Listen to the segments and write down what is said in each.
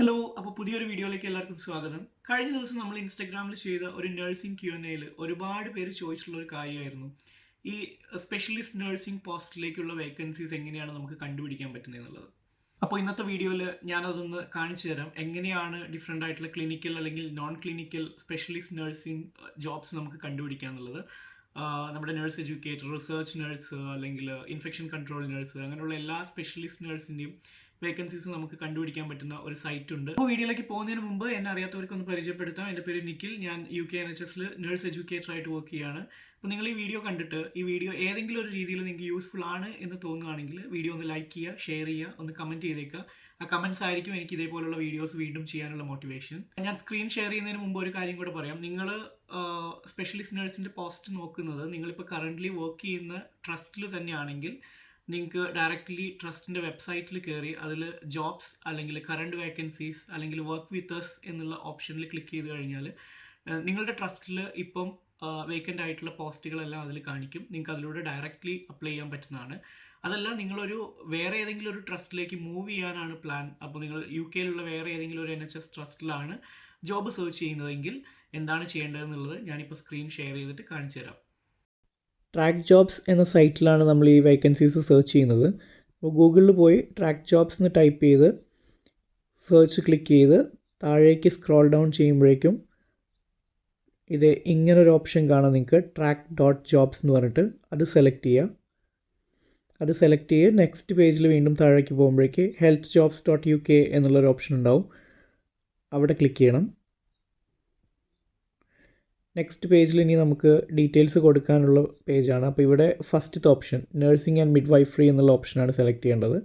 Hello, അപ്പോൾ പുതിയൊരു വീഡിയോയിലേക്ക് എല്ലാവർക്കും സ്വാഗതം. കഴിഞ്ഞ ദിവസം നമ്മൾ ഇൻസ്റ്റാഗ്രാമിൽ ചെയ്ത ഒരു നഴ്സിംഗ് Q&Aയിൽ ഒരുപാട് പേര് ചോദിച്ചിട്ടുള്ള ഒരു കാര്യമായിരുന്നു ഈ സ്പെഷ്യലിസ്റ്റ് നഴ്സിംഗ് പോസ്റ്റിലേക്കുള്ള വേക്കൻസീസ് എങ്ങനെയാണ് നമുക്ക് കണ്ടുപിടിക്കാൻ പറ്റുന്നത് എന്നുള്ളത്. അപ്പോൾ ഇന്നത്തെ വീഡിയോയിൽ ഞാനതൊന്ന് കാണിച്ചു തരാം, എങ്ങനെയാണ് ഡിഫറെൻ്റ് ആയിട്ടുള്ള ക്ലിനിക്കൽ അല്ലെങ്കിൽ non clinical specialist nursing jobs നമുക്ക് കണ്ടുപിടിക്കുക എന്നുള്ളത്. നമ്മുടെ നഴ്സ് എഡ്യൂക്കേറ്റർ, റിസർച്ച് നഴ്സ് അല്ലെങ്കിൽ ഇൻഫെക്ഷൻ കൺട്രോൾ നഴ്സ്, അങ്ങനെയുള്ള എല്ലാ സ്പെഷ്യലിസ്റ്റ് നഴ്സിൻ്റെയും വേക്കൻസീസ് നമുക്ക് കണ്ടുപിടിക്കാൻ പറ്റുന്ന ഒരു സൈറ്റ് ഉണ്ട്. അപ്പോൾ വീഡിയോയിലേക്ക് പോകുന്നതിന് മുമ്പ് എന്നെ അറിയാത്തവർക്കൊന്ന് പരിചയപ്പെടുത്താം. എൻ്റെ പേര് നിഖിൽ. ഞാൻ UK NHSൽ നഴ്സ് എഡ്യൂക്കേറ്റർ ആയിട്ട് വർക്ക് ചെയ്യുകയാണ്. അപ്പോൾ നിങ്ങൾ ഈ വീഡിയോ കണ്ടിട്ട് ഈ വീഡിയോ ഏതെങ്കിലും ഒരു രീതിയിൽ നിങ്ങൾക്ക് യൂസ്ഫുൾ ആണ് എന്ന് തോന്നുകയാണെങ്കിൽ വീഡിയോ ഒന്ന് ലൈക്ക് ചെയ്യുക, ഷെയർ ചെയ്യുക, ഒന്ന് കമൻറ്റ് ചെയ്തേക്കുക. ആ കമൻറ്റ്സ് ആയിരിക്കും എനിക്ക് ഇതേപോലുള്ള വീഡിയോസ് വീണ്ടും ചെയ്യാനുള്ള മോട്ടിവേഷൻ. ഞാൻ സ്ക്രീൻ ഷെയർ ചെയ്യുന്നതിന് മുമ്പ് ഒരു കാര്യം കൂടെ പറയാം. നിങ്ങൾ സ്പെഷ്യലിസ്റ്റ് നഴ്സിൻ്റെ പോസ്റ്റ് നോക്കുന്നത് നിങ്ങളിപ്പോൾ കറൻ്റ്ലി വർക്ക് ചെയ്യുന്ന ട്രസ്റ്റിൽ തന്നെയാണെങ്കിൽ നിങ്ങൾക്ക് ഡയറക്റ്റ്ലി ട്രസ്റ്റിൻ്റെ വെബ്സൈറ്റിൽ കയറി അതിൽ ജോബ്സ് അല്ലെങ്കിൽ കറണ്ട് വേക്കൻസീസ് അല്ലെങ്കിൽ വർക്ക് വിത്ത് അസ് എന്നുള്ള ഓപ്ഷനിൽ ക്ലിക്ക് ചെയ്ത് കഴിഞ്ഞാൽ നിങ്ങളുടെ ട്രസ്റ്റിൽ ഇപ്പം വേക്കൻ്റ് ആയിട്ടുള്ള പോസ്റ്റുകളെല്ലാം അതിൽ കാണിക്കും. നിങ്ങൾക്ക് അതിലൂടെ ഡയറക്റ്റ്ലി അപ്ലൈ ചെയ്യാൻ പറ്റുന്നതാണ്. അതല്ല, നിങ്ങളൊരു വേറെ ഏതെങ്കിലും ഒരു ട്രസ്റ്റിലേക്ക് മൂവ് ചെയ്യാനാണ് പ്ലാൻ, അപ്പോൾ നിങ്ങൾ UK വേറെ ഏതെങ്കിലും ഒരു NHS ട്രസ്റ്റിലാണ് ജോബ് സെർച്ച് ചെയ്യുന്നതെങ്കിൽ എന്താണ് ചെയ്യേണ്ടതെന്നുള്ളത് ഞാനിപ്പോൾ സ്ക്രീൻ ഷെയർ ചെയ്തിട്ട് കാണിച്ചു തരാം. ട്രാക്ക് ജോബ്സ് എന്ന സൈറ്റിലാണ് നമ്മൾ ഈ വേക്കൻസീസ് സെർച്ച് ചെയ്യുന്നത്. അപ്പോൾ ഗൂഗിളിൽ പോയി ട്രാക്ക് ജോബ്സ് എന്ന് ടൈപ്പ് ചെയ്ത് സെർച്ച് ക്ലിക്ക് ചെയ്ത് താഴേക്ക് സ്ക്രോൾ ഡൗൺ ചെയ്യുമ്പോഴേക്കും ഇത് ഇങ്ങനൊരു ഓപ്ഷൻ കാണാം നിങ്ങൾക്ക്, track.jobs എന്ന് പറഞ്ഞിട്ട്. അത് സെലക്ട് ചെയ്യുക. അത് സെലക്ട് ചെയ്ത് നെക്സ്റ്റ് പേജിൽ വീണ്ടും താഴേക്ക് പോകുമ്പോഴേക്ക് healthjobs.uk എന്നുള്ളൊരു ഓപ്ഷൻ ഉണ്ടാവും. അവിടെ ക്ലിക്ക് ചെയ്യണം. നെക്സ്റ്റ് പേജിൽ ഇനി നമുക്ക് ഡീറ്റെയിൽസ് കൊടുക്കാനുള്ള പേജാണ്. അപ്പോൾ ഇവിടെ ഫസ്റ്റത്തെ ഓപ്ഷൻ നഴ്സിംഗ് ആൻഡ് മിഡ് വൈഫറി എന്നുള്ള ഓപ്ഷനാണ് സെലക്ട് ചെയ്യേണ്ടത്.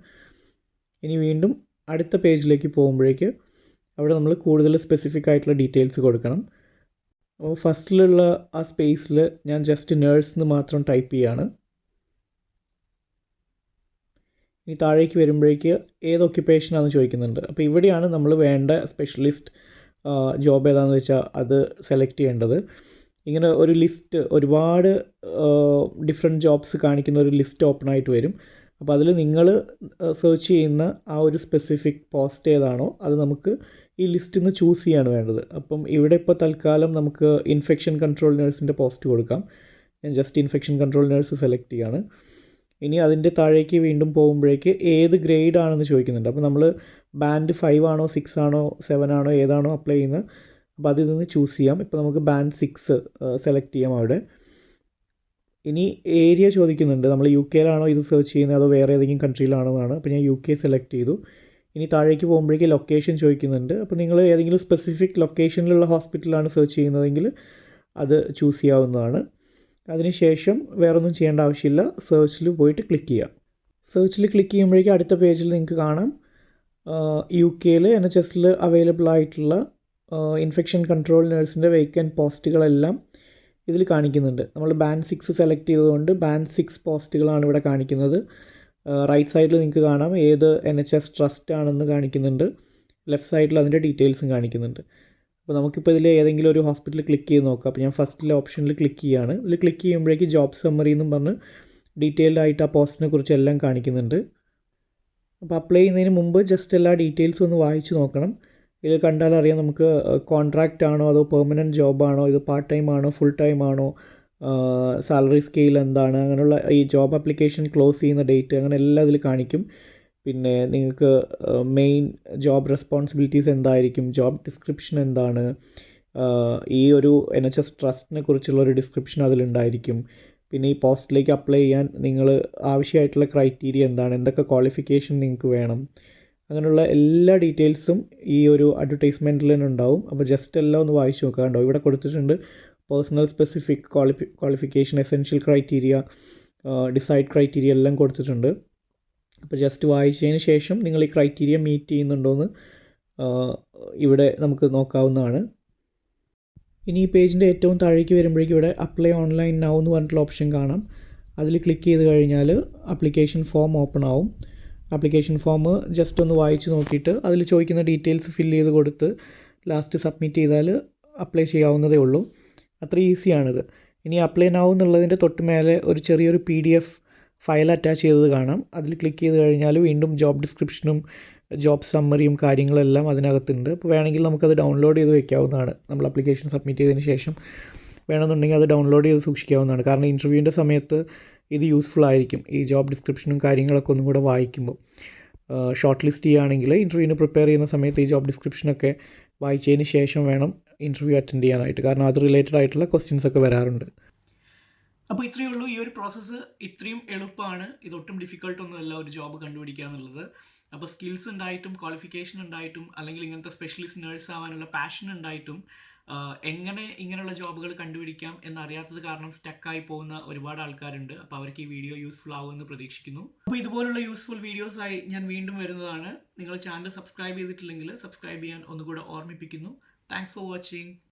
ഇനി വീണ്ടും അടുത്ത പേജിലേക്ക് പോകുമ്പോഴേക്ക് അവിടെ നമ്മൾ കൂടുതൽ സ്പെസിഫിക് ആയിട്ടുള്ള ഡീറ്റെയിൽസ് കൊടുക്കണം. അപ്പോൾ ഫസ്റ്റിലുള്ള ആ സ്പേസിൽ ഞാൻ ജസ്റ്റ് നേഴ്സ് എന്ന് മാത്രം ടൈപ്പ് ചെയ്യാണ്. ഇനി താഴേക്ക് വരുമ്പോഴേക്ക് ഏത് ഒക്യുപ്പേഷനാണെന്ന് ചോദിക്കുന്നുണ്ട്. അപ്പോൾ ഇവിടെയാണ് നമ്മൾ വേണ്ട സ്പെഷ്യലിസ്റ്റ് ജോബ് ഏതാണെന്ന് വെച്ചാൽ അത് സെലക്ട് ചെയ്യേണ്ടത്. ഇങ്ങനെ ഒരു ലിസ്റ്റ്, ഒരുപാട് ഡിഫറെൻറ്റ് ജോബ്സ് കാണിക്കുന്ന ഒരു ലിസ്റ്റ് ഓപ്പൺ ആയിട്ട് വരും. അപ്പോൾ അതിൽ നിങ്ങൾ സെർച്ച് ചെയ്യുന്ന ആ ഒരു സ്പെസിഫിക് പോസ്റ്റ് ഏതാണോ അത് നമുക്ക് ഈ ലിസ്റ്റിൽ നിന്ന് ചൂസ് ചെയ്യാണ് വേണ്ടത്. അപ്പം ഇവിടെ ഇപ്പോൾ തൽക്കാലം നമുക്ക് ഇൻഫെക്ഷൻ കൺട്രോൾ നഴ്സിൻ്റെ പോസ്റ്റ് കൊടുക്കാം. ഞാൻ just infection control nurse select ചെയ്യാണ്. ഇനി അതിൻ്റെ താഴേക്ക് വീണ്ടും പോകുമ്പോഴേക്ക് ഏത് ഗ്രേഡ് ആണെന്ന് ചോദിക്കുന്നുണ്ട്. അപ്പോൾ നമ്മൾ ബാൻഡ് 5 ആണോ 6 ആണോ 7 ആണോ ഏതാണോ അപ്ലൈ ചെയ്യുന്നത്, അപ്പോൾ അതിൽ നിന്ന് ചൂസ് ചെയ്യാം. ഇപ്പോൾ നമുക്ക് ബാൻഡ് 6 സെലക്ട് ചെയ്യാം അവിടെ. ഇനി ഏരിയ ചോദിക്കുന്നുണ്ട്, നമ്മൾ UK ഇത് സെർച്ച് ചെയ്യുന്നത് അതോ വേറെ ഏതെങ്കിലും കൺട്രിയിലാണോ എന്നാണ്. അപ്പോൾ ഞാൻ UK സെലക്ട് ചെയ്തു. ഇനി താഴേക്ക് പോകുമ്പോഴേക്ക് ലൊക്കേഷൻ ചോദിക്കുന്നുണ്ട്. അപ്പോൾ നിങ്ങൾ ഏതെങ്കിലും സ്പെസിഫിക് ലൊക്കേഷനിലുള്ള ഹോസ്പിറ്റലാണ് സെർച്ച് ചെയ്യുന്നതെങ്കിൽ അത് ചൂസ് ചെയ്യാവുന്നതാണ്. അതിനുശേഷം വേറൊന്നും ചെയ്യേണ്ട ആവശ്യമില്ല, സെർച്ചിൽ പോയിട്ട് ക്ലിക്ക് ചെയ്യാം. സെർച്ചിൽ ക്ലിക്ക് ചെയ്യുമ്പോഴേക്കും അടുത്ത പേജിൽ നിങ്ങൾക്ക് കാണാം UK NHS അവൈലബിൾ ആയിട്ടുള്ള ഇൻഫെക്ഷൻ കൺട്രോൾ നഴ്സിൻ്റെ വേക്കൻറ്റ് പോസ്റ്റുകളെല്ലാം ഇതിൽ കാണിക്കുന്നുണ്ട്. നമ്മൾ ബാൻഡ് 6 സെലക്ട് ചെയ്തതുകൊണ്ട് ബാൻഡ് 6 പോസ്റ്റുകളാണ് ഇവിടെ കാണിക്കുന്നത്. റൈറ്റ് സൈഡിൽ നിങ്ങൾക്ക് കാണാം ഏത് NHS ട്രസ്റ്റ് ആണെന്ന് കാണിക്കുന്നുണ്ട്. ലെഫ്റ്റ് സൈഡിൽ അതിൻ്റെ ഡീറ്റെയിൽസും കാണിക്കുന്നുണ്ട്. അപ്പോൾ നമുക്കിപ്പോൾ ഇതിൽ ഏതെങ്കിലും ഒരു ഹോസ്പിറ്റലിൽ ക്ലിക്ക് ചെയ്ത് നോക്കാം. അപ്പോൾ ഞാൻ ഫസ്റ്റിലെ ഓപ്ഷനിൽ ക്ലിക്ക് ചെയ്യുകയാണ്. ഇതിൽ ക്ലിക്ക് ചെയ്യുമ്പോഴേക്ക് ജോബ് സമ്മറി എന്നും പറഞ്ഞ് ഡീറ്റെയിൽഡ് ആയിട്ട് ആ പോസ്റ്റിനെ കുറിച്ച് എല്ലാം കാണിക്കുന്നുണ്ട്. അപ്പോൾ അപ്ലൈ ചെയ്യുന്നതിന് മുമ്പ് ജസ്റ്റ് എല്ലാ ഡീറ്റെയിൽസും ഒന്ന് വായിച്ച് നോക്കണം. ഇതിൽ കണ്ടാൽ അറിയാം നമുക്ക് കോൺട്രാക്റ്റ് ആണോ അതോ പെർമനൻറ്റ് ജോബാണോ, ഇത് പാർട്ട് ടൈം ആണോ ഫുൾ ടൈം ആണോ, സാലറി സ്കെയിൽ എന്താണ്, അങ്ങനെയുള്ള ഈ ജോബ് ആപ്ലിക്കേഷൻ ക്ലോസ് ചെയ്യുന്ന ഡേറ്റ്, അങ്ങനെ എല്ലാം ഇതിൽ കാണിക്കും. പിന്നെ നിങ്ങൾക്ക് മെയിൻ ജോബ് റെസ്പോൺസിബിലിറ്റീസ് എന്തായിരിക്കും, ജോബ് ഡിസ്ക്രിപ്ഷൻ എന്താണ്, ഈ ഒരു NHS ട്രസ്റ്റിനെ കുറിച്ചുള്ളൊരു ഡിസ്ക്രിപ്ഷൻ അതിലുണ്ടായിരിക്കും. പിന്നെ ഈ പോസ്റ്റിലേക്ക് അപ്ലൈ ചെയ്യാൻ നിങ്ങൾ ആവശ്യമായിട്ടുള്ള ക്രൈറ്റീരിയ എന്താണ്, എന്തൊക്കെ ക്വാളിഫിക്കേഷൻ നിങ്ങൾക്ക് വേണം, അങ്ങനെയുള്ള എല്ലാ ഡീറ്റെയിൽസും ഈ ഒരു അഡ്വർടൈസ്മെൻറ്റിൽ തന്നെ ഉണ്ടാവും. അപ്പോൾ ജസ്റ്റ് എല്ലാം ഒന്ന് വായിച്ച് നോക്കുക. കണ്ടോ ഇവിടെ കൊടുത്തിട്ടുണ്ട് personal specific qualification, essential criteria, decide criteria എല്ലാം കൊടുത്തിട്ടുണ്ട്. അപ്പോൾ ജസ്റ്റ് വായിച്ചതിന് ശേഷം നിങ്ങൾ ഈ ക്രൈറ്റീരിയ മീറ്റ് ചെയ്യുന്നുണ്ടോയെന്ന് ഇവിടെ നമുക്ക് നോക്കാവുന്നതാണ്. ഇനി ഈ പേജിൻ്റെ ഏറ്റവും താഴേക്ക് വരുമ്പോഴേക്കും ഇവിടെ അപ്ലൈ ഓൺലൈൻ നൗ എന്ന് പറഞ്ഞിട്ടുള്ള ഓപ്ഷൻ കാണാം. അതിൽ ക്ലിക്ക് ചെയ്ത് കഴിഞ്ഞാൽ ആപ്ലിക്കേഷൻ ഫോം ഓപ്പൺ ആവും. ആപ്ലിക്കേഷൻ ഫോം ജസ്റ്റ് ഒന്ന് വായിച്ച് നോക്കിയിട്ട് അതിൽ ചോദിക്കുന്ന ഡീറ്റെയിൽസ് ഫില്ല് ചെയ്ത് കൊടുത്ത് ലാസ്റ്റ് സബ്മിറ്റ് ചെയ്താൽ അപ്ലൈ ചെയ്യാവുന്നതേ ഉള്ളൂ. അത്ര ഈസിയാണിത്. ഇനി അപ്ലൈ നൗ എന്നുള്ളതിൻ്റെ തൊട്ട് മേലെ ഒരു ചെറിയൊരു PDF ഫയൽ അറ്റാച്ച് ചെയ്തത് കാണാം. അതിൽ ക്ലിക്ക് ചെയ്ത് കഴിഞ്ഞാൽ വീണ്ടും ജോബ് ഡിസ്ക്രിപ്ഷനും ജോബ് സമ്മറിയും കാര്യങ്ങളെല്ലാം അതിനകത്തുണ്ട്. അപ്പോൾ വേണമെങ്കിൽ നമുക്കത് ഡൗൺലോഡ് ചെയ്ത് വെക്കാവുന്നതാണ്. നമ്മൾ ആപ്ലിക്കേഷൻ സബ്മിറ്റ് ചെയ്തതിന് ശേഷം വേണമെന്നുണ്ടെങ്കിൽ അത് ഡൗൺലോഡ് ചെയ്ത് സൂക്ഷിക്കാവുന്നതാണ്. കാരണം ഇൻ്റർവ്യൂവിൻ്റെ സമയത്ത് ഇത് യൂസ്ഫുൾ ആയിരിക്കും. ഈ ജോബ് ഡിസ്ക്രിപ്ഷനും കാര്യങ്ങളൊക്കെ ഒന്നും കൂടെ വായിക്കുമ്പോൾ ഷോർട്ട് ലിസ്റ്റ് ചെയ്യുകയാണെങ്കിൽ ഇൻ്റർവ്യൂവിന് പ്രിപ്പയർ ചെയ്യുന്ന സമയത്ത് ഈ ജോബ് ഡിസ്ക്രിപ്ഷനൊക്കെ വായിച്ചതിന് ശേഷം വേണം ഇൻ്റർവ്യൂ അറ്റൻഡ് ചെയ്യാനായിട്ട്. കാരണം അത് റിലേറ്റഡ് ആയിട്ടുള്ള ക്വസ്റ്റ്യൻസ് ഒക്കെ വരാറുണ്ട്. അപ്പോൾ ഇത്രയേ ഉള്ളൂ. ഈ ഒരു പ്രോസസ്സ് ഇത്രയും എളുപ്പമാണ്. ഇതൊട്ടും ഡിഫിക്കൾട്ടൊന്നുമല്ല ഒരു ജോബ് കണ്ടുപിടിക്കുക എന്നുള്ളത്. അപ്പോൾ സ്കിൽസ് ഉണ്ടായിട്ടും ക്വാളിഫിക്കേഷൻ ഉണ്ടായിട്ടും അല്ലെങ്കിൽ ഇങ്ങനത്തെ സ്പെഷ്യലിസ്റ്റ് നേഴ്സ് ആവാനുള്ള പാഷൻ ഉണ്ടായിട്ടും എങ്ങനെ ഇങ്ങനെയുള്ള ജോബുകൾ കണ്ടുപിടിക്കാം എന്നറിയാത്തത് കാരണം സ്റ്റക്കായി പോകുന്ന ഒരുപാട് ആൾക്കാരുണ്ട്. അപ്പോൾ അവർക്ക് ഈ വീഡിയോ യൂസ്ഫുൾ ആവുമെന്ന് പ്രതീക്ഷിക്കുന്നു. അപ്പോൾ ഇതുപോലുള്ള യൂസ്ഫുൾ വീഡിയോസായി ഞാൻ വീണ്ടും വരുന്നതാണ്. നിങ്ങൾ ചാനൽ സബ്സ്ക്രൈബ് ചെയ്തിട്ടില്ലെങ്കിൽ സബ്സ്ക്രൈബ് ചെയ്യാൻ ഒന്നുകൂടെ ഓർമ്മിപ്പിക്കുന്നു. Thanks for watching.